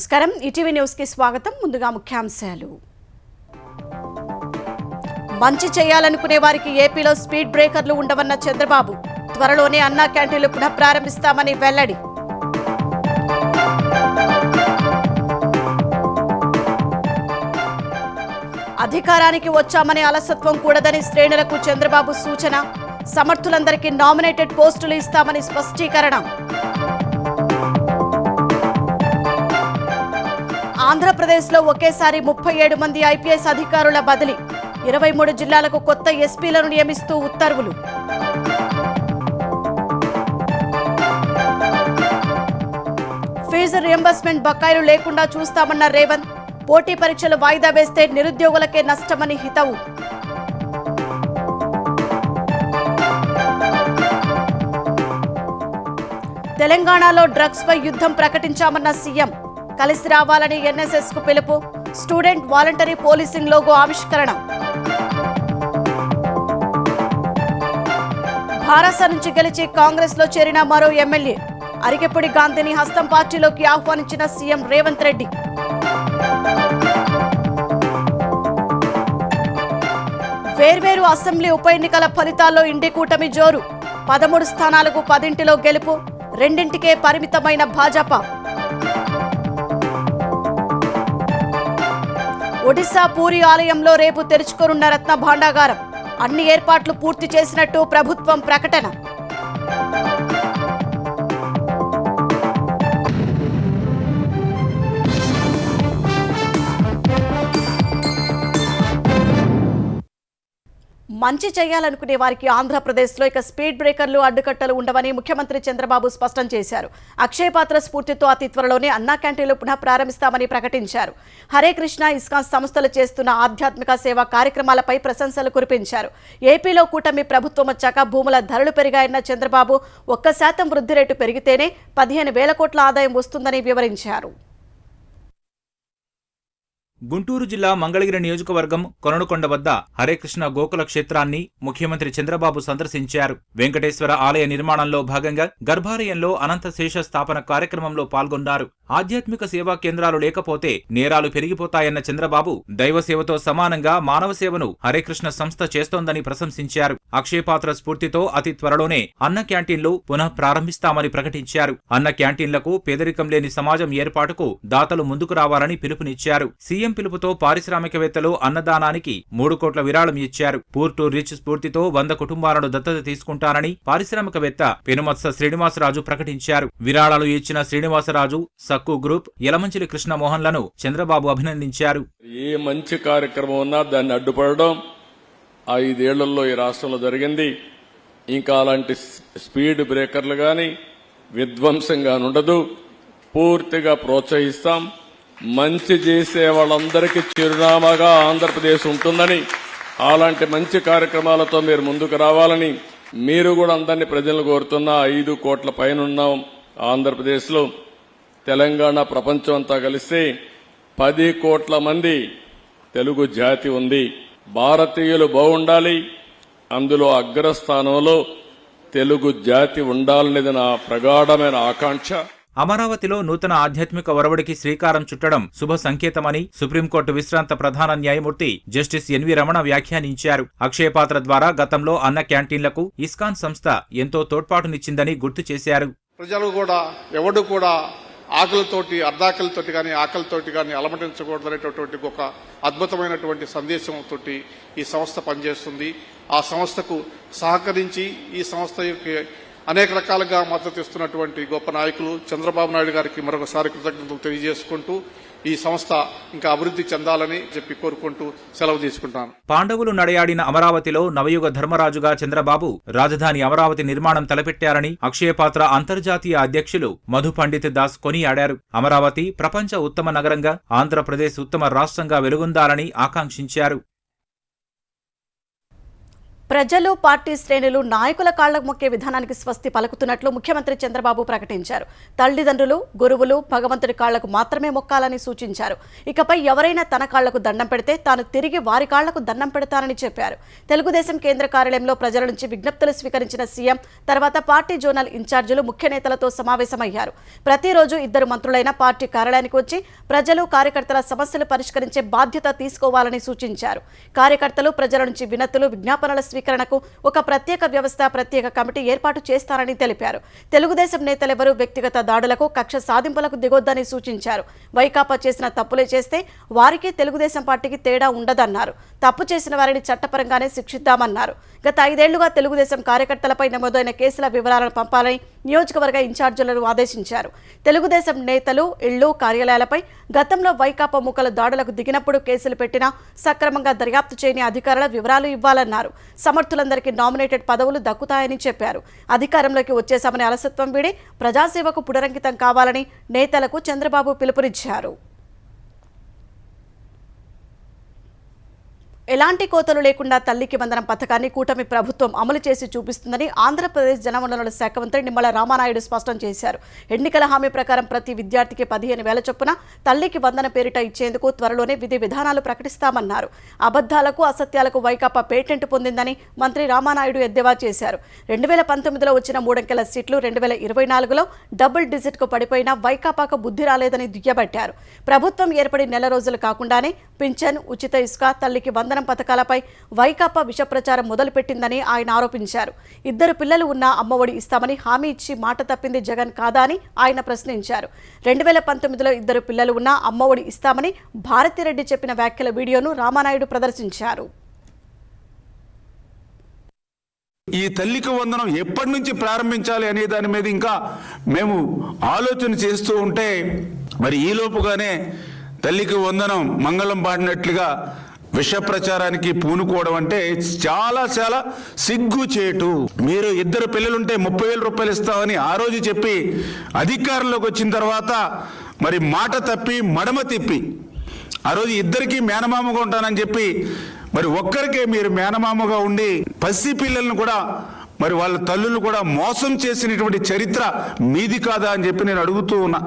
నమస్కారం ETV news కి స్వాగతం. ముందుగా ముఖ్యాంశాలు. మంచి చేయాలనుకునే వారికి ఏపీలో స్పీడ్ బ్రేకర్లు ఉండవన్న చంద్రబాబు. త్వరలోనే అన్నా క్యాంటీన్లు పునఃప్రారంభిస్తామని వెల్లడి. అధికారానికి వచ్చామనే అలసత్వం కూడదని శ్రేణులకు చంద్రబాబు సూచన. సమర్థులందరికీ నామినేటెడ్ పోస్టులు ఇస్తామని స్పష్టీకరణ. ఆంధ్రప్రదేశ్లో ఒకేసారి 37 మంది ఐపీఎస్ అధికారుల బదిలీ. 23 జిల్లాలకు కొత్త ఎస్పీలను నియమిస్తూ ఉత్తర్వులు. ఫీజు రియంబర్స్మెంట్ బకాయిలు లేకుండా చూస్తామన్న రేవంత్. పోటీ పరీక్షలు వాయిదా వేస్తే నిరుద్యోగులకే నష్టమని హితవు. తెలంగాణలో డ్రగ్స్ పై యుద్ధం ప్రకటించామన్న సీఎం. కలిసి రావాలని ఎన్ఎస్ఎస్ కు పిలుపు. స్టూడెంట్ వాలంటరీ పోలీసింగ్ లోగో ఆవిష్కరణ. భారస నుంచి గెలిచి కాంగ్రెస్ లో చేరిన మరో ఎమ్మెల్యే. అరికెప్పుడి గాంధీని హస్తం పార్టీలోకి ఆహ్వానించిన సీఎం రేవంత్ రెడ్డి. వేర్వేరు అసెంబ్లీ ఉప ఎన్నికల ఫలితాల్లో ఇండి కూటమి జోరు. 13 స్థానాలకు 10 గెలుపు. 2కే పరిమితమైన భాజపా. ఒడిశా పూరి ఆలయంలో రేపు తెరుచుకోనున్న రత్న భాండాగారం. అన్ని ఏర్పాట్లు పూర్తి చేసినట్టు ప్రభుత్వం ప్రకటన. మంచి చేయాలనుకునే వారికి ఆంధ్రప్రదేశ్లో ఇక స్పీడ్ బ్రేకర్లు అడ్డుకట్టలు ఉండవని ముఖ్యమంత్రి చంద్రబాబు స్పష్టం చేశారు. అక్షయపాత్ర స్ఫూర్తితో అతి త్వరలోనే అన్నా క్యాంటీన్లు పునః ప్రారంభిస్తామని ప్రకటించారు. హరే కృష్ణ ఇస్కాన్ సంస్థలు చేస్తున్న ఆధ్యాత్మిక సేవా కార్యక్రమాలపై ప్రశంసలు కురిపించారు. ఏపీలో కూటమి ప్రభుత్వం వచ్చాక భూముల ధరలు పెరిగాయన్న చంద్రబాబు 1% వృద్ధి రేటు పెరిగితేనే 15,000 కోట్ల ఆదాయం వస్తుందని వివరించారు. గుంటూరు జిల్లా మంగళగిరి నియోజకవర్గం కొననుకొండ వద్ద హరేకృష్ణ గోకుల క్షేత్రాన్ని ముఖ్యమంత్రి చంద్రబాబు సందర్శించారు. వెంకటేశ్వర ఆలయ నిర్మాణంలో భాగంగా గర్భాలయంలో అనంత శేష స్థాపన కార్యక్రమంలో పాల్గొన్నారు. ఆధ్యాత్మిక సేవా కేంద్రాలు లేకపోతే నేరాలు పెరిగిపోతాయన్న చంద్రబాబు దైవసేవతో సమానంగా మానవ సేవను హరేకృష్ణ సంస్థ చేస్తోందని ప్రశంసించారు. అక్షయపాత్ర స్ఫూర్తితో అతి త్వరలోనే అన్న క్యాంటీన్లు పునః ప్రారంభిస్తామని ప్రకటించారు. అన్న క్యాంటీన్లకు పేదరికం లేని సమాజం ఏర్పాటుకు దాతలు ముందుకు రావాలని పిలుపునిచ్చారు. సీఎం పిలుపుతో పారిశ్రామికవేత్తలు అన్నదానానికి 3 కోట్ల విరాళం ఇచ్చారు. పూర్ టు రిచ్ స్ఫూర్తితో 100 కుటుంబాలను దత్తత తీసుకుంటారని పారిశ్రామికవేత్త పెనుమత్స శ్రీనివాసరాజు ప్రకటించారు. విరాళాలు ఇచ్చిన శ్రీనివాసరాజు, సక్కు గ్రూప్, యలమంచిలి కృష్ణమోహన్లను చంద్రబాబు అభినందించారు. ఏ మంచి కార్యక్రమం ఉన్నా దాన్ని అడ్డుపడడం 5 ఏళ్లలో ఈ రాష్ట్రంలో జరిగింది. ఇంకా అలాంటి స్పీడ్ బ్రేకర్లు గాని విధ్వంసంగా ఉండదు. పూర్తిగా ప్రోత్సహిస్తాం. మంచి చేసే వాళ్ళందరికీ చిరునామాగా ఆంధ్రప్రదేశ్ ఉంటుందని, అలాంటి మంచి కార్యక్రమాలతో మీరు ముందుకు రావాలని మీరు కూడా అందరినీ ప్రజలను కోరుతున్నా. 5 కోట్ల పైన ఉన్నాం ఆంధ్రప్రదేశ్లో. తెలంగాణ ప్రపంచం అంతా కలిస్తే 10 కోట్ల మంది తెలుగు జాతి ఉంది. భారతీయులు బాగుండాలి, అందులో అగ్రస్థానంలో తెలుగు జాతి ఉండాలనేది నా ప్రగాఢమైన ఆకాంక్ష. అమరావతిలో నూతన ఆధ్యాత్మిక ఒరవడికి శ్రీకారం చుట్టడం శుభ సంకేతమని సుప్రీంకోర్టు విశ్రాంత ప్రధాన న్యాయమూర్తి జస్టిస్ ఎన్వి రమణ వ్యాఖ్యానించారు. అక్షయపాత్ర ద్వారా గతంలో అన్న క్యాంటీన్లకు ఇస్కాన్ సంస్థ ఎంతో తోడ్పాటునిచ్చిందని గుర్తు చేశారు. ప్రజలు కూడా ఎవడు కూడా ఆకలితోటి అర్ధాకలితోటి కానీ ఆకలితోటి కానీ అలమటించకూడదు అనేటటువంటి ఒక అద్భుతమైనటువంటి సందేశంతో ఈ సంస్థ పనిచేస్తుంది. ఆ సంస్థకు సహకరించి ఈ సంస్థ అనేక రకాలుగా మద్దతు ఇస్తున్నటువంటి గొప్ప నాయకులు చంద్రబాబు నాయుడు గారికి మరొకసారి కృతజ్ఞతలు తెలియజేసుకుంటూ ఈ సంస్థ ఇంకా అభివృద్ధి చెందాలని చెప్పి కోరుకుంటూ సెలవు తీసుకుంటాను. పాండవులు నడయాడిన అమరావతిలో నవయుగ ధర్మరాజుగా చంద్రబాబు రాజధాని అమరావతి నిర్మాణం తలపెట్టారని అక్షయపాత్ర అంతర్జాతీయ అధ్యక్షులు మధు పండిత్ దాస్ కొనియాడారు. అమరావతి ప్రపంచ ఉత్తమ నగరంగా, ఆంధ్రప్రదేశ్ ఉత్తమ రాష్ట్రంగా వెలుగొందాలని ఆకాంక్షించారు. ప్రజలు పార్టీ శ్రేణులు నాయకుల కాళ్లకు మొక్కే విధానానికి స్వస్తి పలుకుతున్నట్లు ముఖ్యమంత్రి చంద్రబాబు ప్రకటించారు. తల్లిదండ్రులు, గురువులు భగవంతుడి కాళ్లకు మాత్రమే మొక్కాలని సూచించారు. ఇకపై ఎవరైనా తన కాళ్లకు దండం పెడితే తాను తిరిగి వారి కాళ్లకు దండం పెడతానని చెప్పారు. తెలుగుదేశం కేంద్ర కార్యాలయంలో ప్రజల నుంచి విజ్ఞప్తులు స్వీకరించిన సీఎం తర్వాత పార్టీ జోనల్ ఇన్ఛార్జీలు ముఖ్య నేతలతో సమావేశమయ్యారు. ప్రతిరోజు ఇద్దరు మంత్రులైన పార్టీ కార్యాలయానికి వచ్చి ప్రజలు, కార్యకర్తల సమస్యలు పరిష్కరించే బాధ్యత తీసుకోవాలని సూచించారు. కార్యకర్తలు ప్రజల నుంచి వినతులు, విజ్ఞాపనల స్వీకరణకు ఒక ప్రత్యేక వ్యవస్థ, ప్రత్యేక కమిటీ ఏర్పాటు చేస్తారని తెలిపారు. తెలుగుదేశం నేతలెవరూ వ్యక్తిగత దాడులకు, కక్ష సాధింపులకు దిగొద్దని సూచించారు. వైకాపా చేసిన తప్పులే చేస్తే వారికి, తెలుగుదేశం పార్టీకి తేడా ఉండదన్నారు. తప్పు చేసిన వారిని చట్టపరంగానే శిక్షిద్దామన్నారు. గత 5 ఏళ్లుగా తెలుగుదేశం కార్యకర్తలపై నమోదైన కేసుల వివరాలను పంపాలని నియోజకవర్గ ఇన్ఛార్జీలను ఆదేశించారు. తెలుగుదేశం నేతలు ఇళ్లు, కార్యాలయాలపై గతంలో వైకాపా మూకల దాడులకు దిగినప్పుడు కేసులు పెట్టినా సక్రమంగా దర్యాప్తు చేయని అధికారుల వివరాలు ఇవ్వాలన్నారు. సమర్థులందరికీ నామినేటెడ్ పదవులు దక్కుతాయని చెప్పారు. అధికారంలోకి వచ్చేశామని అలసత్వం వీడి ప్రజాసేవకు పునరంకితం కావాలని నేతలకు చంద్రబాబు పిలుపునిచ్చారు. ఎలాంటి కోతలు లేకుండా తల్లికి వందనం పథకాన్ని కూటమి ప్రభుత్వం అమలు చేసి చూపిస్తుందని ఆంధ్రప్రదేశ్ జలవనరుల శాఖ మంత్రి నిమ్మల రామానాయుడు స్పష్టం చేశారు. ఎన్నికల హామీ ప్రకారం ప్రతి విద్యార్థికి 15,000 చొప్పున తల్లికి వందన పేరిట ఇచ్చేందుకు త్వరలోనే విధి విధానాలు ప్రకటిస్తామన్నారు. అబద్ధాలకు, అసత్యాలకు వైకాపా పేటెంట్ పొందిందని మంత్రి రామానాయుడు ఎద్దేవా చేశారు. 2019లో వచ్చిన 3 అంకెల సీట్లు 2024లో డబుల్ డిజిట్కు పడిపోయినా వైకాపాకు బుద్ధి రాలేదని దుయ్యబట్టారు. ప్రభుత్వం ఏర్పడి నెల రోజులు కాకుండానే పింఛన్, ఉచిత ఇసుక, తల్లికి వందన పథకాలపై వైకాపా విష ప్రచారం మొదలుపెట్టిందని ఆయన ఆరోపించారు. 2 పిల్లలు ఉన్నా అమ్మఒడి ఇస్తామని హామీ ఇచ్చి మాట తప్పింది జగన్ కాదా అని ఆయన ప్రశ్నించారు. 2019లో 2 పిల్లలు ఉన్నా అమ్మఒడి ఇస్తామని భారతిరెడ్డి చెప్పిన వ్యాఖ్యల వీడియోను రామానాయుడు ప్రదర్శించారు. ఈ తల్లికి వందనం ఎప్పటి నుంచి ప్రారంభించాలి అనే దాని మీద ఇంకా మేము ఆలోచన చేస్తూ ఉంటే మరి ఈలోపుగానే తల్లికి వందనం మంగళం పాడినట్లుగా విష ప్రచారానికి పూనుకోవడం అంటే చాలా చాలా సిగ్గుచేటు. మీరు 2 పిల్లలుంటే 30,000 రూపాయలు ఇస్తామని ఆ రోజు చెప్పి అధికారంలోకి వచ్చిన తర్వాత మరి మాట తప్పి మడమ తిప్పి ఆ రోజు 2కి మేనమామగా ఉంటానని చెప్పి మరి ఒక్కరికే మీరు మేనమామగా ఉండి పసి పిల్లలను కూడా మరి వాళ్ళ తల్లులు కూడా మోసం చేసినటువంటి చరిత్ర మీది కాదా అని చెప్పి నేను అడుగుతూ ఉన్నా.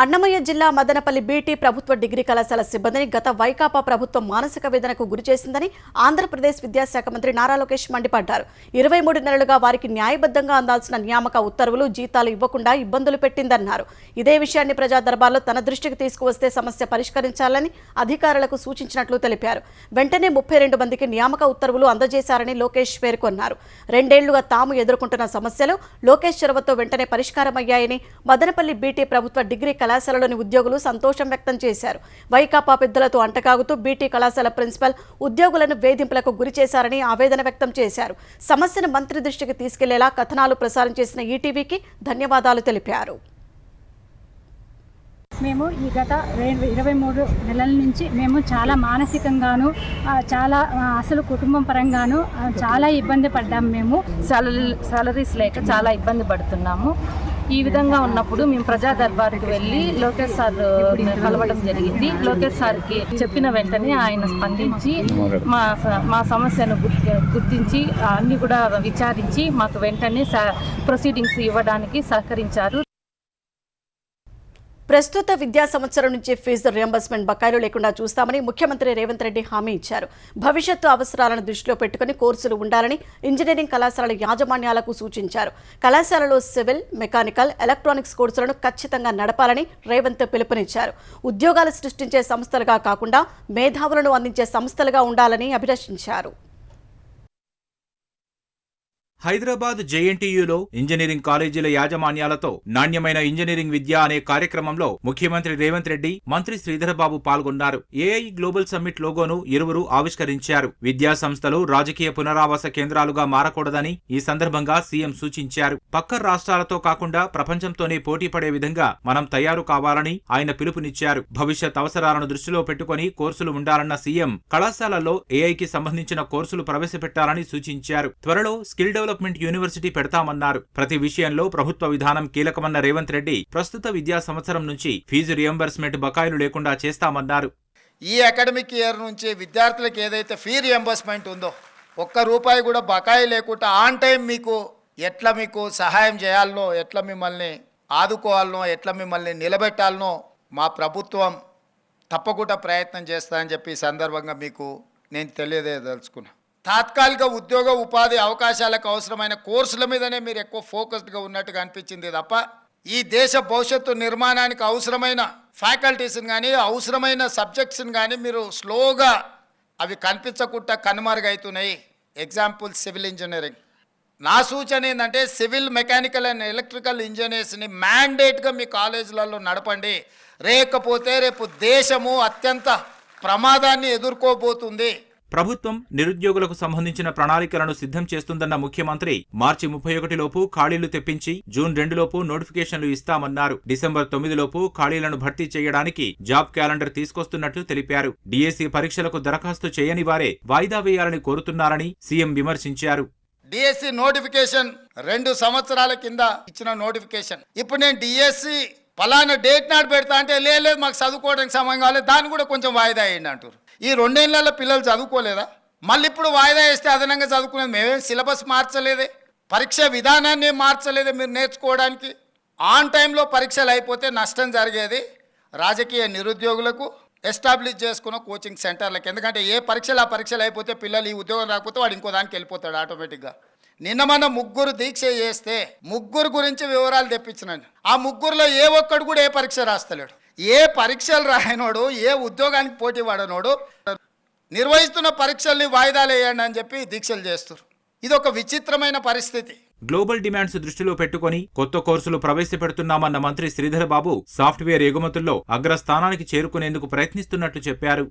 అన్నమయ్య జిల్లా మదనపల్లి బీటీ ప్రభుత్వ డిగ్రీ కళాశాల సిబ్బందిని గత వైకాపా ప్రభుత్వం మానసిక వేదనకు గురి చేసిందని ఆంధ్రప్రదేశ్ విద్యాశాఖ మంత్రి నారా లోకేష్ మండిపడ్డారు. 23 నెలలుగా వారికి న్యాయబద్ధంగా అందాల్సిన నియామక ఉత్తర్వులు, జీతాలు ఇవ్వకుండా ఇబ్బందులు పెట్టిందన్నారు. ఇదే విషయాన్ని ప్రజా దర్బార్లో తన దృష్టికి తీసుకువస్తే సమస్య పరిష్కరించాలని అధికారులకు సూచించినట్లు తెలిపారు. వెంటనే 32 మందికి నియామక ఉత్తర్వులు అందజేశారని లోకేష్ పేర్కొన్నారు. 2 ఏళ్లుగా తాము ఎదుర్కొంటున్న సమస్యలు లోకేష్ చొరవతో వెంటనే పరిష్కారమయ్యాయని మదనపల్లి బీటీ ప్రభుత్వ డిగ్రీ కళాశాలలోని ఉద్యోగులు సంతోషం వ్యక్తం చేశారు. వైకాపా పెద్దలతో అంటకాగుతూ బీటీ కళాశాల ప్రిన్సిపల్ ఉద్యోగులను వేధింపులకు గురి చేశారని ఆవేదన వ్యక్తం చేశారు. సమస్యను మంత్రి దృష్టికి తీసుకెళ్లేలా కథనాలు ప్రసారం చేసిన ఈటీవీకి ధన్యవాదాలు తెలిపారు. మేము ఈ గత 23 నెలల నుంచి మేము చాలా మానసికంగాను, చాలా అసలు కుటుంబం పరంగాను చాలా ఇబ్బంది పడ్డాము. మేము సాలరీస్ లేక చాలా ఇబ్బంది పడుతున్నాము. ఈ విధంగా ఉన్నప్పుడు మేము ప్రజా దర్బార్కి వెళ్ళి లోకేష్ సార్ కలవడం జరిగింది. లోకేష్ సార్కి చెప్పిన వెంటనే ఆయన స్పందించి మా సమస్యను గుర్తించి అన్ని కూడా విచారించి మాకు వెంటనే ప్రొసీడింగ్స్ ఇవ్వడానికి సహకరించారు. ప్రస్తుత విద్యా సంవత్సరం నుంచి ఫీజు రియంబర్స్మెంట్ బకాయిలు లేకుండా చూస్తామని ముఖ్యమంత్రి రేవంత్ రెడ్డి హామీ ఇచ్చారు. భవిష్యత్తు అవసరాలను దృష్టిలో పెట్టుకుని కోర్సులు ఉండాలని ఇంజనీరింగ్ కళాశాలల యాజమాన్యాలకు సూచించారు. కళాశాలలో సివిల్, మెకానికల్, ఎలక్ట్రానిక్స్ కోర్సులను ఖచ్చితంగా నడపాలని రేవంత్ పిలుపునిచ్చారు. ఉద్యోగాలు సృష్టించే సంస్థలుగా కాకుండా మేధావులను అందించే సంస్థలుగా ఉండాలని అభిలషించారు. హైదరాబాద్ జేఎన్టీయూలో ఇంజనీరింగ్ కాలేజీల యాజమాన్యాలతో నాణ్యమైన ఇంజనీరింగ్ విద్య అనే కార్యక్రమంలో ముఖ్యమంత్రి రేవంత్ రెడ్డి, మంత్రి శ్రీధరబాబు పాల్గొన్నారు. ఏఐ గ్లోబల్ సమ్మిట్ లోగోను ఇరువురు ఆవిష్కరించారు. విద్యా సంస్థలు రాజకీయ పునరావాస కేంద్రాలుగా మారకూడదని ఈ సందర్భంగా సీఎం సూచించారు. పక్క రాష్ట్రాలతో కాకుండా ప్రపంచంతోనే పోటీ పడే విధంగా మనం తయారు కావాలని ఆయన పిలుపునిచ్చారు. భవిష్యత్ అవసరాలను దృష్టిలో పెట్టుకుని కోర్సులు ఉండాలన్న సీఎం కళాశాలల్లో ఏఐకి సంబంధించిన కోర్సులు ప్రవేశపెట్టాలని సూచించారు. త్వరలో స్కిల్ డెవలప్మెంట్ యూనివర్సిటీ పెడతామన్నారు. ప్రతి విషయంలో ప్రభుత్వ విధానం కీలకమన్న రేవంత్ రెడ్డి ప్రస్తుత విద్యా సంవత్సరం నుంచి ఫీజు రియంబర్స్మెంట్ బకాయిలు లేకుండా చేస్తామన్నారు. ఈ అకాడమిక్ ఇయర్ నుంచి విద్యార్థులకు ఏదైతే ఫీ రియంబర్స్మెంట్ ఉందో ₹1 కూడా బకాయి లేకుండా ఆన్ టైం మీకు ఎట్లా మీకు సహాయం చేయాలనో, ఎట్లా మిమ్మల్ని ఆదుకోవాలనో, ఎట్లా మిమ్మల్ని నిలబెట్టాలనో మా ప్రభుత్వం తప్పకుండా ప్రయత్నం చేస్తానని చెప్పి ఈ సందర్భంగా మీకు నేను తెలియజేయదలుచుకున్నా. తాత్కాలిక ఉద్యోగ ఉపాధి అవకాశాలకు అవసరమైన కోర్సుల మీదనే మీరు ఎక్కువ ఫోకస్డ్గా ఉన్నట్టుగా అనిపించింది తప్ప ఈ దేశ భవిష్యత్తు నిర్మాణానికి అవసరమైన ఫ్యాకల్టీస్ని కానీ అవసరమైన సబ్జెక్ట్స్ని కానీ మీరు స్లోగా అవి కనిపించకుండా కనుమరుగవుతున్నాయి. Example civil engineering. నా సూచన ఏంటంటే సివిల్, మెకానికల్ అండ్ ఎలక్ట్రికల్ ఇంజనీర్స్ని మ్యాండేట్గా మీ కాలేజీలలో నడపండి. లేకపోతే రేపు దేశము అత్యంత ప్రమాదాన్ని ఎదుర్కోబోతుంది. ప్రభుత్వం నిరుద్యోగులకు సంబంధించిన ప్రణాళికలను సిద్ధం చేస్తుందన్న ముఖ్యమంత్రి మార్చి 31 లోపు ఖాళీలు తెప్పించి జూన్ 2 లోపు నోటిఫికేషన్లు ఇస్తామన్నారు. డిసెంబర్ 9 లోపు ఖాళీలను భర్తీ చేయడానికి జాబ్ క్యాలెండర్ తీసుకొస్తున్నట్లు తెలిపారు. డిఎస్సి పరీక్షలకు దరఖాస్తు చేయని వారే వాయిదా వేయాలని కోరుతున్నారని సీఎం విమర్శించారు. డిఎస్సి నోటిఫికేషన్ 2 సంవత్సరాల కింద ఇచ్చిన నోటిఫికేషన్. ఇప్పుడు నేను డిఎస్సి పలానా డేట్ నాడు పెడతా అంటే లేదు మాకు చదువుకోవడానికి సమయం కావాలి, దాన్ని కూడా కొంచెం వాయిదా వేయండి అంటారు. ఈ 2 ఏళ్లలో పిల్లలు చదువుకోలేదా? మళ్ళీ ఇప్పుడు వాయిదా వేస్తే అదనంగా చదువుకునేది. మేమేం సిలబస్ మార్చలేదే, పరీక్ష విధానాన్ని మార్చలేదే. మీరు నేర్చుకోవడానికి ఆన్ టైంలో పరీక్షలు అయిపోతే నష్టం జరిగేది రాజకీయ నిరుద్యోగులకు, ఎస్టాబ్లిష్ చేసుకున్న కోచింగ్ సెంటర్లకు. ఎందుకంటే ఏ పరీక్షలు ఆ పరీక్షలు అయిపోతే పిల్లలు ఈ ఉద్యోగం రాకపోతే వాడు ఇంకో దానికి వెళ్ళిపోతాడు ఆటోమేటిక్గా. నిన్న మన 3 దీక్ష చేస్తే 3 గురించి వివరాలు తెప్పించినాను. ఆ 3లో ఏ ఒక్కడు కూడా ఏ పరీక్ష రాస్తలేడు. ఏ పరీక్షలు రాయనోడు, ఏ ఉద్యోగానికి పోటీ పడనోడు నిర్వహిస్తున్న పరీక్షల్ని వాయిదాలు వేయండి అని చెప్పి దీక్షలు చేస్తారు. ఇది ఒక విచిత్రమైన పరిస్థితి. గ్లోబల్ డిమాండ్స్ దృష్టిలో పెట్టుకుని కొత్త కోర్సులు ప్రవేశపెడుతున్నామన్న మంత్రి శ్రీధర్ బాబు సాఫ్ట్వేర్ ఎగుమతుల్లో అగ్రస్థానానికి చేరుకునేందుకు ప్రయత్నిస్తున్నట్లు చెప్పారు.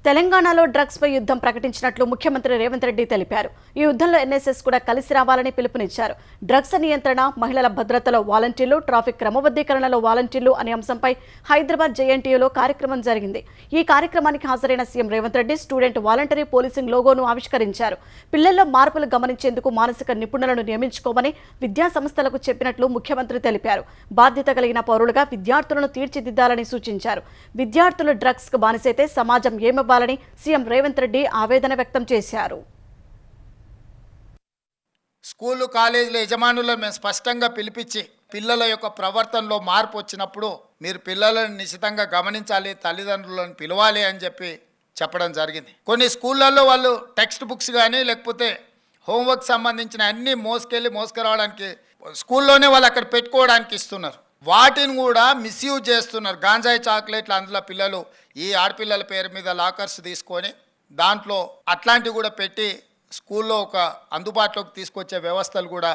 తెలంగాణలో డ్రగ్స్ పై యుద్ధం ప్రకటించినట్లు ముఖ్యమంత్రి రేవంత్ రెడ్డి తెలిపారు. ఈ యుద్ధంలో ఎన్ఎస్ఎస్ కూడా కలిసి రావాలని పిలుపునిచ్చారు. డ్రగ్స్ నియంత్రణ, మహిళల భద్రతలో వాలంటీర్లు, ట్రాఫిక్ క్రమబద్ధీకరణలో వాలంటీర్లు అనే అంశంపై హైదరాబాద్ జేఎన్టీయూలో కార్యక్రమం జరిగింది. ఈ కార్యక్రమానికి హాజరైన CM Revanth Reddy student voluntary policing లోగోను ఆవిష్కరించారు. పిల్లల్లో మార్పులు గమనించేందుకు మానసిక నిపుణులను నియమించుకోమని విద్యా సంస్థలకు చెప్పినట్లు ముఖ్యమంత్రి తెలిపారు. బాధ్యత కలిగిన పౌరులుగా విద్యార్థులను తీర్చిదిద్దాలని సూచించారు. విద్యార్థులు డ్రగ్స్ కు బానిసైతే సమాజం ఏమివ్వాలని సీఎం రేవంత్ రెడ్డి ఆవేదన వ్యక్తం చేశారు. స్కూలు, కాలేజీల యజమానులను మేము స్పష్టంగా పిలిపించి పిల్లల యొక్క ప్రవర్తనలో మార్పు వచ్చినప్పుడు మీరు పిల్లలను నిశితంగా గమనించాలి, తల్లిదండ్రులను పిలవాలి అని చెప్పి చెప్పడం జరిగింది. కొన్ని స్కూళ్ళల్లో వాళ్ళు టెక్స్ట్ బుక్స్ కానీ లేకపోతే హోంవర్క్ సంబంధించిన అన్ని మోసుకురావడానికి స్కూల్లోనే వాళ్ళు అక్కడ పెట్టుకోవడానికి ఇస్తున్నారు. వాటిని కూడా మిస్యూజ్ చేస్తున్నారు. గాంజాయి చాక్లెట్లు అందులో పిల్లలు ఈ ఆడపిల్లల పేరు మీద లాకర్స్ తీసుకొని దాంట్లో అట్లాంటివి కూడా పెట్టి స్కూల్లో ఒక అందుబాటులోకి తీసుకొచ్చే వ్యవస్థలు కూడా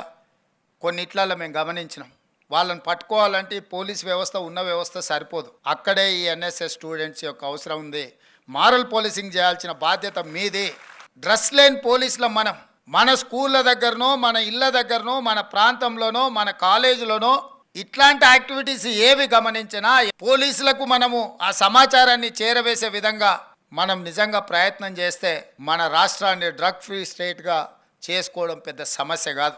కొన్నిట్లలో మేము గమనించినాం. వాళ్ళని పట్టుకోవాలంటే పోలీస్ వ్యవస్థ ఉన్న వ్యవస్థ సరిపోదు. అక్కడే ఈ ఎన్ఎస్ఎస్ స్టూడెంట్స్ యొక్క అవసరం ఉంది. మారల్ పోలీసింగ్ చేయాల్సిన బాధ్యత మీది. డ్రెస్ లేని పోలీసుల మన స్కూళ్ళ దగ్గరనో, మన ఇళ్ళ దగ్గరనో, మన ప్రాంతంలోనో, మన కాలేజీలోనో ఇట్లాంటి యాక్టివిటీస్ ఏవి గమనించినా పోలీసులకు మనము ఆ సమాచారాన్ని చేరవేసే విధంగా మనం నిజంగా ప్రయత్నం చేస్తే మన రాష్ట్రాన్ని డ్రగ్ ఫ్రీ స్టేట్గా చేసుకోవడం పెద్ద సమస్య కాదు.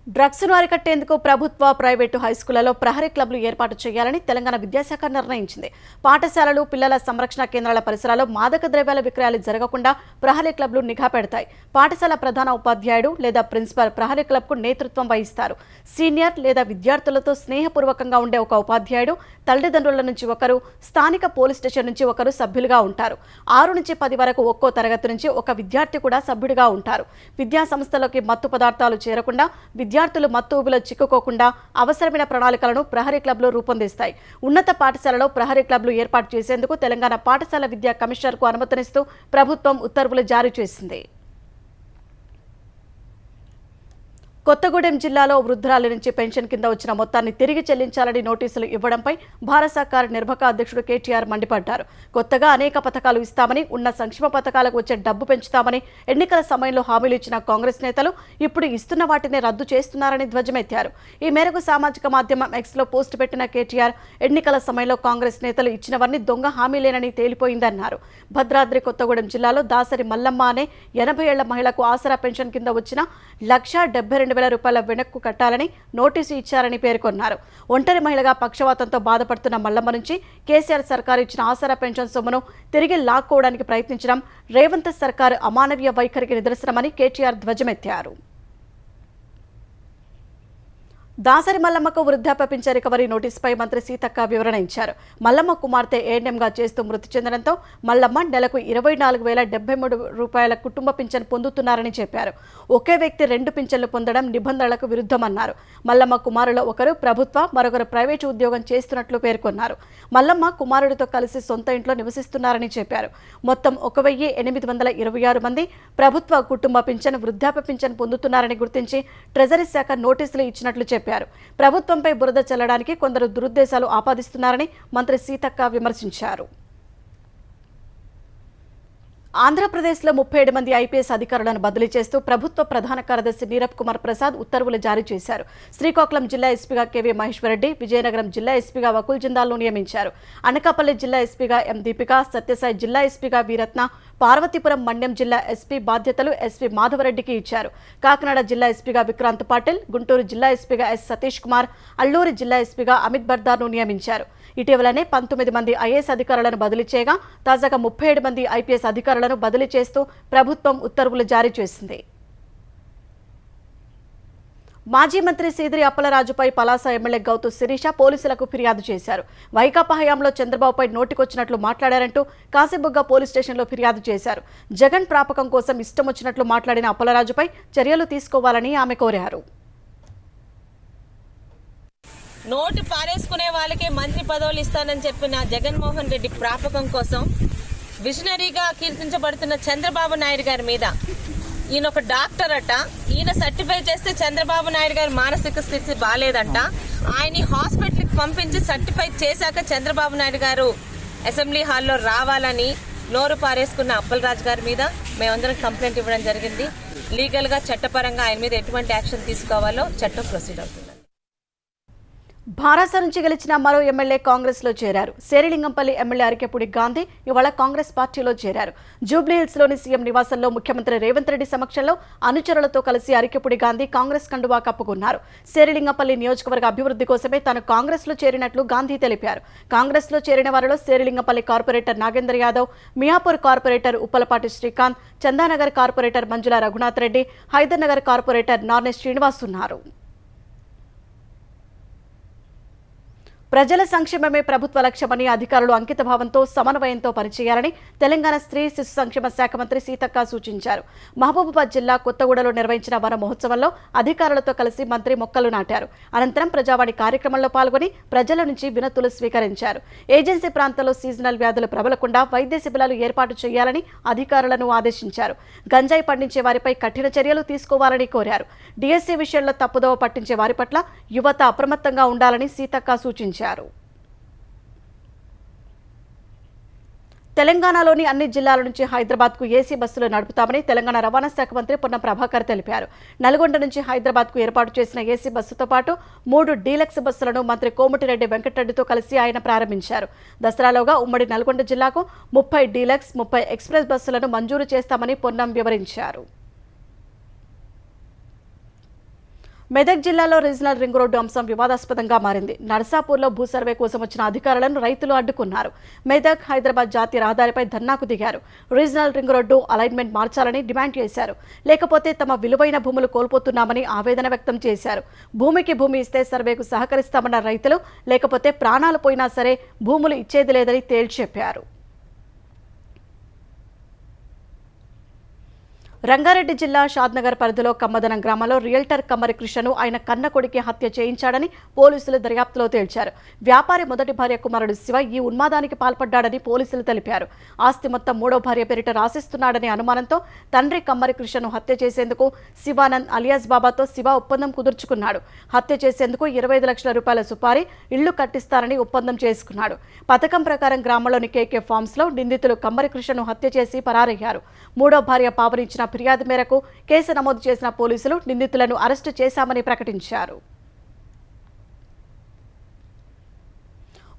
డ్రగ్స్ ను అరికట్టేందుకు ప్రభుత్వ, ప్రైవేటు హైస్కూళ్లలో ప్రహరీ క్లబ్లు ఏర్పాటు చేయాలని తెలంగాణ విద్యాశాఖ నిర్ణయించింది. పాఠశాలలు, పిల్లల సంరక్షణ కేంద్రాల పరిసరాల్లో మాదక ద్రవ్యాల విక్రయాలు జరగకుండా ప్రహరీ క్లబ్లు నిఘా పెడతాయి. పాఠశాల ప్రధాన ఉపాధ్యాయుడు లేదా ప్రిన్సిపల్ ప్రహరీ క్లబ్కు నేతృత్వం వహిస్తారు. సీనియర్ లేదా విద్యార్థులతో స్నేహపూర్వకంగా ఉండే ఒక ఉపాధ్యాయుడు, తల్లిదండ్రుల నుంచి ఒకరు, స్థానిక పోలీస్ స్టేషన్ నుంచి ఒకరు సభ్యులుగా ఉంటారు. 6 నుంచి 10 వరకు ఒక్కో తరగతి నుంచి ఒక విద్యార్థి కూడా సభ్యుడిగా ఉంటారు. విద్యా సంస్థలోకి మత్తు పదార్థాలు చేరకుండా, విద్యార్థులు మత్తు ఊబిలో చిక్కుకోకుండా అవసరమైన ప్రణాళికలను ప్రహరీ క్లబ్లు రూపొందిస్తాయి. ఉన్నత పాఠశాలలో ప్రహరీ క్లబ్లు ఏర్పాటు చేసేందుకు తెలంగాణ పాఠశాల విద్యా కమిషనర్కు అనుమతినిస్తూ ప్రభుత్వం ఉత్తర్వులు జారీ చేసింది. కొత్తగూడెం జిల్లాలో వృద్ధురాలి నుంచి పెన్షన్ కింద వచ్చిన మొత్తాన్ని తిరిగి చెల్లించాలని నోటీసులు ఇవ్వడంపై భారత సర్కార్ నిర్వాహక అధ్యక్షుడు కేటీఆర్ మండిపడ్డారు. కొత్తగా అనేక పథకాలు ఇస్తామని, ఉన్న సంక్షేమ పథకాలకు వచ్చే డబ్బు పెంచుతామని ఎన్నికల సమయంలో హామీలు ఇచ్చిన కాంగ్రెస్ నేతలు ఇప్పుడు ఇస్తున్న వాటిని రద్దు చేస్తున్నారని ధ్వజమెత్తారు. ఈ మేరకు సామాజిక మాధ్యమం ఎక్స్లో పోస్టు పెట్టిన కేటీఆర్ ఎన్నికల సమయంలో కాంగ్రెస్ నేతలు ఇచ్చినవన్నీ దొంగ హామీలేనని తేలిపోయిందన్నారు. భద్రాద్రి కొత్తగూడెం జిల్లాలో దాసరి మల్లమ్మ అనే 80 ఏళ్ల మహిళకు ఆసరా పెన్షన్ కింద వచ్చిన 1,72,000 2,000 రూపాయల వెనక్కు కట్టాలని నోటీసు ఇచ్చారని పేర్కొన్నారు. ఒంటరి మహిళగా పక్షవాతంతో బాధపడుతున్న మల్లమ్మ నుంచి కేసీఆర్ సర్కారు ఇచ్చిన ఆసరా పెన్షన్ సొమ్మును తిరిగి లాక్కోవడానికి ప్రయత్నించడం రేవంత్ సర్కారు అమానవీయ వైఖరికి నిదర్శనమని కేటీఆర్ ధ్వజమెత్తారు. దాసరి మల్లమ్మకు వృద్ధాప్య పింఛన్ రికవరీ నోటీసుపై మంత్రి సీతక్క వివరణ ఇచ్చారు. మల్లమ్మ కుమార్తె ఏఎన్ఎంగా చేస్తూ మృతి చెందడంతో మల్లమ్మ నెలకు 24,073 రూపాయల కుటుంబ పింఛన్ పొందుతున్నారని చెప్పారు. ఒకే వ్యక్తి 2 పింఛన్లు పొందడం నిబంధనలకు విరుద్ధమన్నారు. మల్లమ్మ కుమారులో ఒకరు ప్రభుత్వ, మరొకరు ప్రైవేటు ఉద్యోగం చేస్తున్నట్లు పేర్కొన్నారు. మల్లమ్మ కుమారుడితో కలిసి సొంత ఇంట్లో నివసిస్తున్నారని చెప్పారు. మొత్తం 1,826 మంది ప్రభుత్వ కుటుంబ పింఛన్, వృద్ధాప్య పింఛన్ పొందుతున్నారని గుర్తించి ట్రెజరీ శాఖ నోటీసులు ఇచ్చినట్లు చెప్పారు. ప్రభుత్వంపై బురద చల్లడానికి కొందరు దురుద్దేశాలు ఆపాదిస్తున్నారని మంత్రి సీతక్క విమర్శించారు. ఆంధ్రప్రదేశ్లో 37 మంది ఐపీఎస్ అధికారులను బదిలీ చేస్తూ ప్రభుత్వ ప్రధాన కార్యదర్శి నీరబ్ కుమార్ ప్రసాద్ ఉత్తర్వులు జారీ చేశారు. శ్రీకాకుళం జిల్లా ఎస్పీగా కేవీ మహేశ్వరరెడ్డి, విజయనగరం జిల్లా ఎస్పీగా వకుల్ జిందాల్ను నియమించారు. అనకాపల్లి జిల్లా ఎస్పీగా ఎం దీపిక, సత్యసాయి జిల్లా ఎస్పీగా వీరత్న, పార్వతీపురం మన్యం జిల్లా ఎస్పీ బాధ్యతలు ఎస్పీ మాధవరెడ్డికి ఇచ్చారు. కాకినాడ జిల్లా ఎస్పీగా విక్రాంత్ పాటిల్, గుంటూరు జిల్లా ఎస్పీగా ఎస్ సతీష్ కుమార్, అల్లూరు జిల్లా ఎస్పీగా అమిత్ బర్దార్ను నియమించారు. ఇటీవలనే 19 మంది ఐఏఎస్ అధికారులను బదిలీ చేయగా తాజాగా 37 మంది ఐపీఎస్ అధికారులను బదిలీ చేస్తూ ప్రభుత్వం ఉత్తర్వులు జారీ చేసింది. మాజీ మంత్రి సీదిరి అప్పలరాజుపై పలాస ఎమ్మెల్యే గౌతు శిరీష పోలీసులకు ఫిర్యాదు చేశారు. వైకాపా హయాంలో చంద్రబాబుపై నోటికొచ్చినట్లు మాట్లాడారంటూ కాశీబుగ్గ పోలీస్ స్టేషన్లో ఫిర్యాదు చేశారు. జగన్ ప్రాపకం కోసం ఇష్టం వచ్చినట్లు మాట్లాడిన అప్పలరాజుపై చర్యలు తీసుకోవాలని ఆమె కోరారు. నోటు పారేసుకునే వాళ్ళకే మంత్రి పదవులు ఇస్తానని చెప్పిన జగన్మోహన్ రెడ్డి ప్రాపకం కోసం విజనరీగా కీర్తించబడుతున్న చంద్రబాబు నాయుడు గారి మీద, ఈయన ఒక డాక్టర్ అట, ఈయన సర్టిఫై చేస్తే చంద్రబాబు నాయుడు గారి మానసిక స్థితి బాగాలేదంట, ఆయన్ని హాస్పిటల్కి పంపించి సర్టిఫై చేశాక చంద్రబాబు నాయుడు గారు అసెంబ్లీ హాల్లో రావాలని నోరు పారేసుకున్న అప్పలరాజు గారి మీద మేమందరం కంప్లైంట్ ఇవ్వడం జరిగింది. లీగల్గా చట్టపరంగా ఆయన మీద ఎటువంటి యాక్షన్ తీసుకోవాలో చట్టం ప్రొసీడ్ అవుతుంది. భారాస నుంచి గెలిచిన మరో ఎమ్మెల్యే కాంగ్రెస్ లో చేరారు. శేరిలింగంపల్లి ఎమ్మెల్యే అరికెపూడి గాంధీ ఇవాళ కాంగ్రెస్ పార్టీలో చేరారు. జూబ్లీహిల్స్ లోని సీఎం నివాసంలో ముఖ్యమంత్రి రేవంత్ రెడ్డి సమక్షంలో అనుచరులతో కలిసి అరికెపూడి గాంధీ కాంగ్రెస్ కండువా కప్పుకున్నారు. శేరిలింగంపల్లి నియోజకవర్గ అభివృద్ధి కోసమే తాను కాంగ్రెస్ లో చేరినట్లు గాంధీ తెలిపారు. కాంగ్రెస్ లో చేరిన వారిలో Serilingampally corporator Nagendra Yadav, Miyapur corporator Uppalapati Srikanth, Chandanagar corporator Manjula Raghunath Reddy, Hyder Nagar corporator Narne Srinivas ఉన్నారు. ప్రజల సంక్షేమమే ప్రభుత్వ లక్ష్యమని అధికారులు అంకితభావంతో సమన్వయంతో పనిచేయాలని తెలంగాణ స్త్రీ శిశు సంక్షేమ శాఖ మంత్రి సీతక్క సూచించారు. మహబూబాబాద్ జిల్లా కొత్తగూడలో నిర్వహించిన వన మహోత్సవంలో అధికారులతో కలిసి మంత్రి మొక్కలు నాటారు. అనంతరం ప్రజావాణి కార్యక్రమంలో పాల్గొని ప్రజల నుంచి వినతులు స్వీకరించారు. ఏజెన్సీ ప్రాంతాల్లో సీజనల్ వ్యాధులు ప్రబలకుండా వైద్య శిబిరాలు ఏర్పాటు చేయాలని అధికారులను ఆదేశించారు. గంజాయి పండించే వారిపై కఠిన చర్యలు తీసుకోవాలని కోరారు. డిఎస్సీ విషయంలో తప్పుదోవ పట్టించే వారి పట్ల యువత అప్రమత్తంగా ఉండాలని సీతక్క సూచించారు. తెలంగాణలోని అన్ని జిల్లాల నుంచి హైదరాబాద్కు ఏసీ బస్సులు నడుపుతామని తెలంగాణ రవాణా శాఖ మంత్రి పొన్నం ప్రభాకర్ తెలిపారు. నల్గొండ నుంచి హైదరాబాద్కు ఏర్పాటు చేసిన ఏసీ బస్సుతో పాటు 3 డీలక్స్ బస్సులను మంత్రి కోమటిరెడ్డి వెంకటరెడ్డితో కలిసి ఆయన ప్రారంభించారు. దసరాలోగా ఉమ్మడి నల్గొండ జిల్లాకు 30 డీలక్స్, 30 ఎక్స్ప్రెస్ బస్సులను మంజూరు చేస్తామని పొన్నం వివరించారు. మెదక్ జిల్లాలో రీజనల్ రింగ్ రోడ్డు అంశం వివాదాస్పదంగా మారింది. నర్సాపూర్లో భూ సర్వే కోసం వచ్చిన అధికారులను రైతులు అడ్డుకున్నారు. మెదక్ హైదరాబాద్ జాతీయ రహదారిపై ధర్నాకు దిగారు. రీజనల్ రింగ్ రోడ్డు అలైన్మెంట్ మార్చాలని డిమాండ్ చేశారు. లేకపోతే తమ విలువైన భూములు కోల్పోతున్నామని ఆవేదన వ్యక్తం చేశారు. భూమికి భూమి ఇస్తే సర్వేకు సహకరిస్తామన్న రైతులు, లేకపోతే ప్రాణాలు పోయినా సరే భూములు ఇచ్చేది లేదని తేల్చి చెప్పారు. రంగారెడ్డి జిల్లా షాద్నగర్ పరిధిలో కమ్మదనం గ్రామంలో రియల్టర్ కమ్మరి కృష్ణను ఆయన కన్న కొడుకి హత్య చేయించాడని పోలీసులు దర్యాప్తులో తేల్చారు. వ్యాపారి మొదటి భార్య కుమారుడు శివ ఈ ఉన్మాదానికి పాల్పడ్డాడని పోలీసులు తెలిపారు. ఆస్తి మొత్తం 3వ భార్య పేరిట రాసిస్తున్నాడనే అనుమానంతో తండ్రి కమ్మరి కృష్ణను హత్య చేసేందుకు శివానంద్ అలియాస్ బాబాతో శివ ఒప్పందం కుదుర్చుకున్నాడు. హత్య చేసేందుకు 25 లక్షల రూపాయల సుపారీ, ఇళ్లు కట్టిస్తారని ఒప్పందం చేసుకున్నాడు. పథకం ప్రకారం గ్రామంలోని కేకే ఫార్మ్స్ లో నిందితులు కమ్మరి కృష్ణను హత్య చేసి పరారయ్యారు. 3వ భార్య పావనించిన ఫిర్యాదు మేరకు కేసు నమోదు చేసిన పోలీసులు నిందితులను అరెస్టు చేశామని ప్రకటించారు.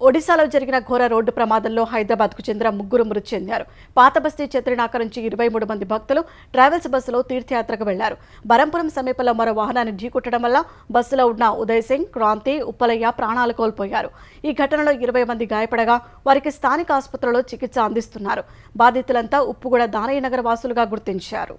ఒడిశాలో జరిగిన ఘోర రోడ్డు ప్రమాదంలో హైదరాబాద్కు చెందిన 3 మృతి చెందారు. పాత బస్తీ చత్రినాక నుంచి 23 మంది భక్తులు ట్రావెల్స్ బస్సులో తీర్థయాత్రకు వెళ్లారు. బరంపురం సమీపంలో మరో వాహనాన్ని ఢీకొట్టడం వల్ల బస్సులో ఉన్న ఉదయ్ సింగ్, క్రాంతి, ఉప్పలయ్య ప్రాణాలు కోల్పోయారు. ఈ ఘటనలో 20 మంది గాయపడగా వారికి స్థానిక ఆసుపత్రిలో చికిత్స అందిస్తున్నారు. బాధితులంతా ఉప్పుగూడ దానయ్యనగర్ వాసులుగా గుర్తించారు.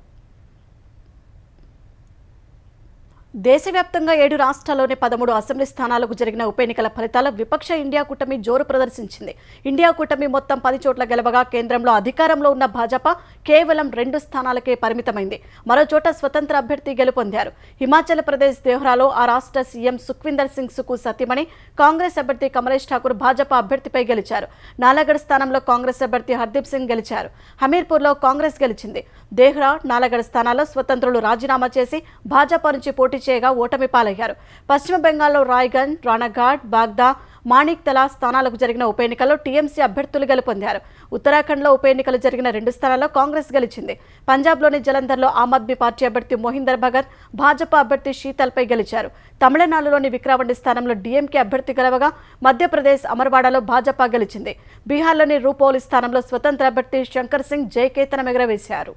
దేశవ్యాప్తంగా 7 రాష్ట్రాల్లోని 13 అసెంబ్లీ స్థానాలకు జరిగిన ఉప ఎన్నికల ఫలితాల విపక్ష ఇండియా కూటమి జోరు ప్రదర్శించింది. ఇండియా కూటమి మొత్తం 10 చోట్ల గెలవగా కేంద్రంలో అధికారంలో ఉన్న భాజపా కేవలం 2 స్థానాలకే పరిమితమైంది. మరో చోట స్వతంత్ర అభ్యర్థి గెలుపొందారు. హిమాచల్ ప్రదేశ్ దేహ్రాలో ఆ రాష్ట్ర సీఎం సుఖ్వీందర్ సింగ్ సుకు సతీమణి కాంగ్రెస్ అభ్యర్థి కమలేష్ ఠాకూర్ భాజపా అభ్యర్థిపై గెలిచారు. నాలాగఢ్ స్థానంలో కాంగ్రెస్ అభ్యర్థి హర్దీప్ సింగ్ గెలిచారు. హమీర్పూర్లో కాంగ్రెస్ గెలిచింది. దేహ్రా, నాలాగఢ్ స్థానాల్లో స్వతంత్రులు రాజీనామా చేసి భాజపా నుంచి పోటీ చేయగా ఓటమి పాలయ్యారు. పశ్చిమ బెంగాల్లో రాయ్గంజ్, రాణాఘాట్, బాగ్దా, మాణిక్ తలా స్థానాలకు జరిగిన ఉప ఎన్నికల్లో టీఎంసీ అభ్యర్థులు గెలుపొందారు. ఉత్తరాఖండ్లో ఉప ఎన్నికలు జరిగిన 2 స్థానాల్లో కాంగ్రెస్ గెలిచింది. పంజాబ్లోని జలంధర్లో ఆమ్ ఆద్మీ పార్టీ అభ్యర్థి మోహిందర్ భగత్ భాజపా అభ్యర్థి శీతల్పై గెలిచారు. తమిళనాడులోని విక్రవాండి స్థానంలో డీఎంకే అభ్యర్థి గెలవగా మధ్యప్రదేశ్ అమర్వాడలో భాజపా గెలిచింది. బీహార్లోని రూపౌలి స్థానంలో స్వతంత్ర అభ్యర్థి శంకర్ సింగ్ జయకేతనం ఎగురవేశారు.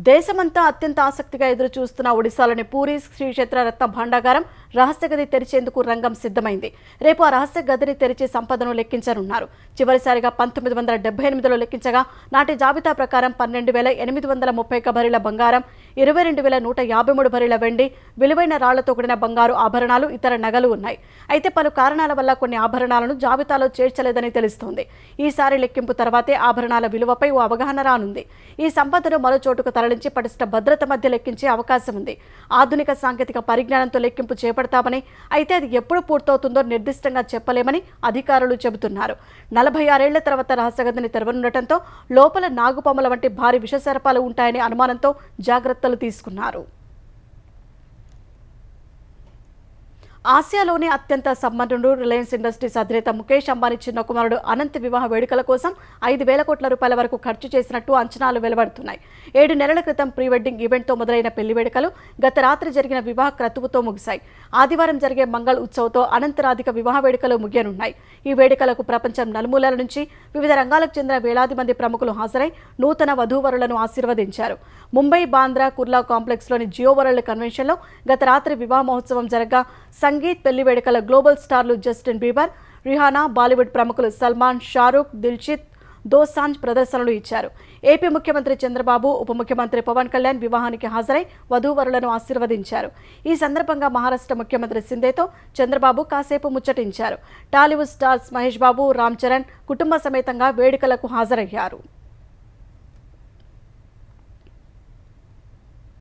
దేశమంతా అత్యంత ఆసక్తిగా ఎదురు చూస్తున్న ఒడిశాలోని పూరి శ్రీక్షేత్ర రత్న భాండాగారం రహస్య గది తెరిచేందుకు రంగం సిద్ధమైంది. రేపు ఆ రహస్య గదిని తెరిచి సంపదను లెక్కించనున్నారు. చివరిసారిగా 1978లో లెక్కించగా నాటి జాబితా ప్రకారం 12,830 భరీల బంగారం, 22,153 భరీల వెండి, విలువైన రాళ్లతో కూడిన బంగారు ఆభరణాలు, ఇతర నగలు ఉన్నాయి. అయితే పలు కారణాల వల్ల కొన్ని ఆభరణాలను జాబితాలో చేర్చలేదని తెలుస్తోంది. ఈసారి లెక్కింపు తర్వాతే ఆభరణాల విలువపై ఓ అవగాహన రానుంది. ఈ సంపదను మరో చోటుకు తరలించి పటిష్ట భద్రత మధ్య లెక్కించే అవకాశం ఉంది. ఆధునిక సాంకేతిక పరిజ్ఞానంతో లెక్కింపు చేపడతామని, అయితే అది ఎప్పుడు పూర్తవుతుందో నిర్దిష్టంగా చెప్పలేమని అధికారులు చెబుతున్నారు. 46 ఏళ్ల తర్వాత రహస్యగదిని తెరవనుండటంతో లోపల నాగుపాముల వంటి భారీ విషసర్పాలు ఉంటాయనే అనుమానంతో జాగ్రత్తలు తీసుకున్నారు. ఆసియాలోని అత్యంత సంపన్నుడు రిలయన్స్ ఇండస్ట్రీస్ అధినేత ముఖేష్ అంబానీ చిన్న కుమారుడు అనంత్ వివాహ వేడుకల కోసం 5,000 కోట్ల రూపాయల వరకు ఖర్చు చేసినట్టు అంచనాలు వెలువడుతున్నాయి. 7 నెలల క్రితం ప్రీ వెడ్డింగ్ ఈవెంట్తో మొదలైన పెళ్లి వేడుకలు గత రాత్రి జరిగిన వివాహ క్రతువుతో ముగిశాయి. ఆదివారం జరిగే మంగళ్ ఉత్సవ్తో అనంత్ రాధిక వివాహ వేడుకలు ముగియనున్నాయి. ఈ వేడుకలకు ప్రపంచం నలుమూలల నుంచి వివిధ రంగాలకు చెందిన వేలాది మంది ప్రముఖులు హాజరై నూతన వధూవరులను ఆశీర్వదించారు. ముంబై బాంద్రా కుర్లా కాంప్లెక్స్లోని జియో వరల్డ్ కన్వెన్షన్లో గత రాత్రి వివాహ మహోత్సవం జరగ్గా సంగీత్ పెళ్లి వేడుకల గ్లోబల్ స్టార్లు జస్టిన్ బీబర్, రిహానా, బాలీవుడ్ ప్రముఖులు సల్మాన్, షారూక్, దిల్షిత్ దోసాంజ్ ప్రదర్శనలు ఇచ్చారు. ఏపీ ముఖ్యమంత్రి చంద్రబాబు, ఉప ముఖ్యమంత్రి పవన్ కళ్యాణ్ వివాహానికి హాజరై వధూవరులను ఆశీర్వదించారు. ఈ సందర్భంగా మహారాష్ట్ర ముఖ్యమంత్రి సింధేతో చంద్రబాబు కాసేపు ముచ్చటించారు. టాలీవుడ్ స్టార్స్ మహేష్ బాబు, రామ్ చరణ్ కుటుంబ సమేతంగా వేడుకలకు హాజరయ్యారు.